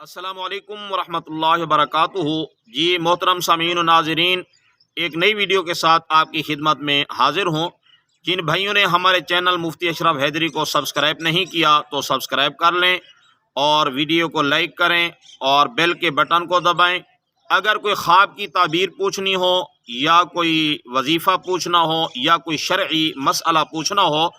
अस्सलामु अलैकुम वरहमतुल्लाहि वबरकातुहू। जी मोहतरम सामीन व नाज़रीन, एक नई वीडियो के साथ आपकी खिदमत में हाजिर हूँ। जिन भाइयों ने हमारे चैनल मुफ्ती अशरफ हैदरी को सब्सक्राइब नहीं किया तो सब्सक्राइब कर लें और वीडियो को लाइक करें और बेल के बटन को दबाएं। अगर कोई ख्वाब की ताबीर पूछनी हो या कोई वजीफ़ा पूछना हो या कोई शरई मसला पूछना हो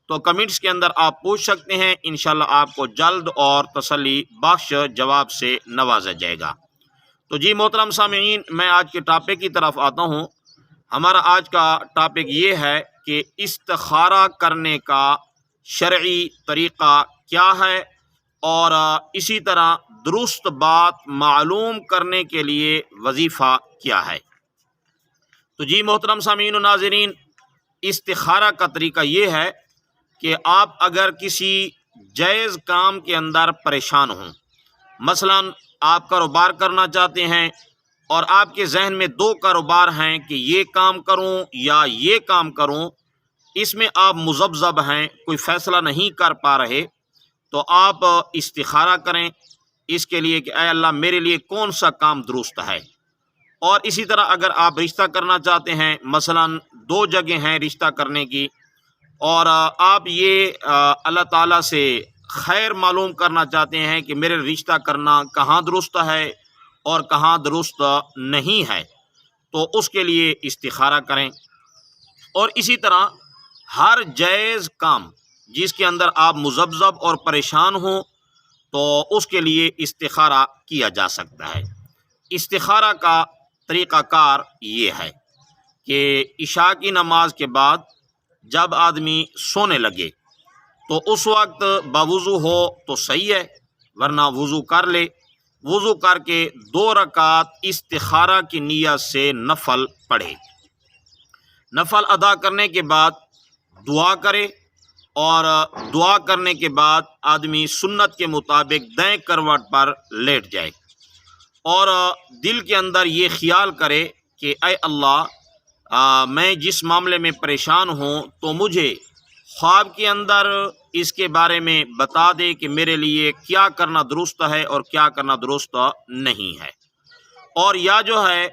तो कमेंट्स के अंदर आप पूछ सकते हैं। इंशाल्लाह आपको जल्द और तसल्ली बख्श जवाब से नवाजा जाएगा। तो जी मोहतरम सामीन, मैं आज के टॉपिक की तरफ आता हूँ। हमारा आज का टॉपिक ये है कि इस्तिखारा करने का शरई तरीक़ा क्या है और इसी तरह दुरुस्त बात मालूम करने के लिए वजीफ़ा क्या है। तो जी मोहतरम सामीन व नाज़रीन, इस्तिखारा का तरीक़ा ये है कि आप अगर किसी जायज़ काम के अंदर परेशान हों, मसलन आप कारोबार करना चाहते हैं और आपके जहन में दो कारोबार हैं कि ये काम करूं या ये काम करूं, इसमें आप मुज़ब्ज़ब हैं, कोई फ़ैसला नहीं कर पा रहे, तो आप इस्तिखारा करें इसके लिए कि ऐ अल्लाह मेरे लिए कौन सा काम दुरुस्त है। और इसी तरह अगर आप रिश्ता करना चाहते हैं, मसलन दो जगह हैं रिश्ता करने की और आप ये अल्लाह ताला से खैर मालूम करना चाहते हैं कि मेरे रिश्ता करना कहाँ दुरुस्त है और कहाँ दुरुस्त नहीं है, तो उसके लिए इस्तिखारा करें। और इसी तरह हर जायज़ काम जिसके अंदर आप मुज़ब्ज़ब और परेशान हों तो उसके लिए इस्तिखारा किया जा सकता है। इस्तिखारा का तरीक़ाकार ये है कि इशा की नमाज के बाद जब आदमी सोने लगे तो उस वक्त बावुज़ू हो तो सही है, वरना वज़ू कर ले। वज़ू करके 2 रकात इस्तिखारा की नियत से नफल पढ़े। नफल अदा करने के बाद दुआ करे और दुआ करने के बाद आदमी सुन्नत के मुताबिक दाएं करवट पर लेट जाए और दिल के अंदर ये ख्याल करे कि ऐ अल्लाह, मैं जिस मामले में परेशान हूँ तो मुझे ख्वाब के अंदर इसके बारे में बता दे कि मेरे लिए क्या करना दुरुस्त है और क्या करना दुरुस्त नहीं है। और या जो है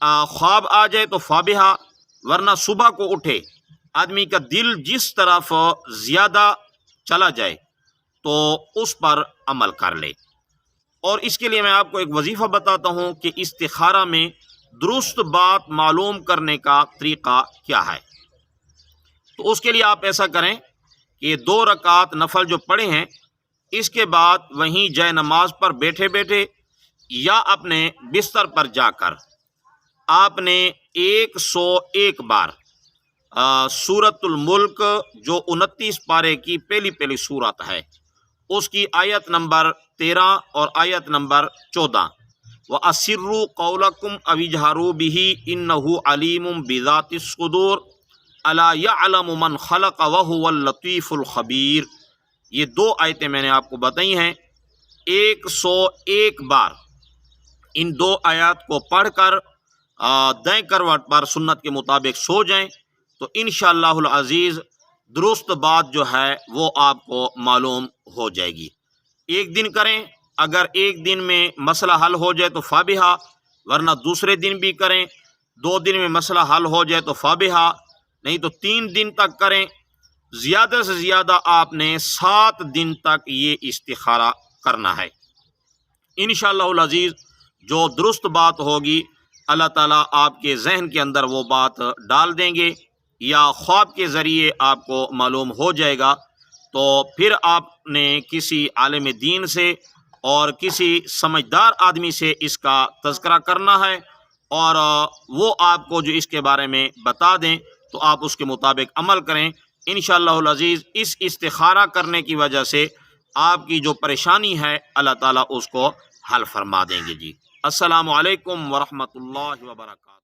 ख्वाब आ जाए तो फाबिहा, वरना सुबह को उठे आदमी का दिल जिस तरफ ज़्यादा चला जाए तो उस पर अमल कर ले। और इसके लिए मैं आपको एक वजीफ़ा बताता हूँ कि इस्तिखारा में दुरुस्त बात मालूम करने का तरीक़ा क्या है। तो उसके लिए आप ऐसा करें कि 2 रकात नफल जो पढ़े हैं इसके बाद वहीं जय नमाज पर बैठे बैठे या अपने बिस्तर पर जाकर आपने 101 बार सूरतुल मुल्क जो 29 पारे की पहली सूरत है उसकी आयत नंबर 13 और आयत नंबर 14 व अस्सिर्रु कौलकुम अविजहारू बिही इन्नहु अलीमुम बिज़ातिस सुदूर अला यअलमु मन खलक़ व हुवल लतीफ़ुल खबीर, ये 2 आयतें मैंने आपको बताई हैं। 101 बार इन 2 आयत को पढ़कर दाएं करवट पर सुन्नत के मुताबिक सो जाएं तो इंशाअल्लाहुल अज़ीज़ दुरुस्त बात जो है वो आपको मालूम हो जाएगी। एक दिन करें, अगर एक दिन में मसला हल हो जाए तो फाबिहा, वरना दूसरे दिन भी करें। 2 दिन में मसला हल हो जाए तो फाबिहा, नहीं तो 3 दिन तक करें। ज़्यादा से ज़्यादा आपने 7 दिन तक ये इस्तिखारा करना है। इंशाअल्लाहुल अज़ीज़ जो दुरुस्त बात होगी अल्लाह ताला आपके जहन के अंदर वो बात डाल देंगे या ख्वाब के ज़रिए आपको मालूम हो जाएगा। तो फिर आपने किसी आलिम दीन से और किसी समझदार आदमी से इसका तज़किरा करना है और वो आपको जो इसके बारे में बता दें तो आप उसके मुताबिक अमल करें। इंशाअल्लाहुल अज़ीज़ इस इस्तिखारा करने की वजह से आपकी जो परेशानी है अल्लाह ताला उसको हल फरमा देंगे। जी अस्सलामु अलैकुम वरहमतुल्लाहि वबरकातुहू।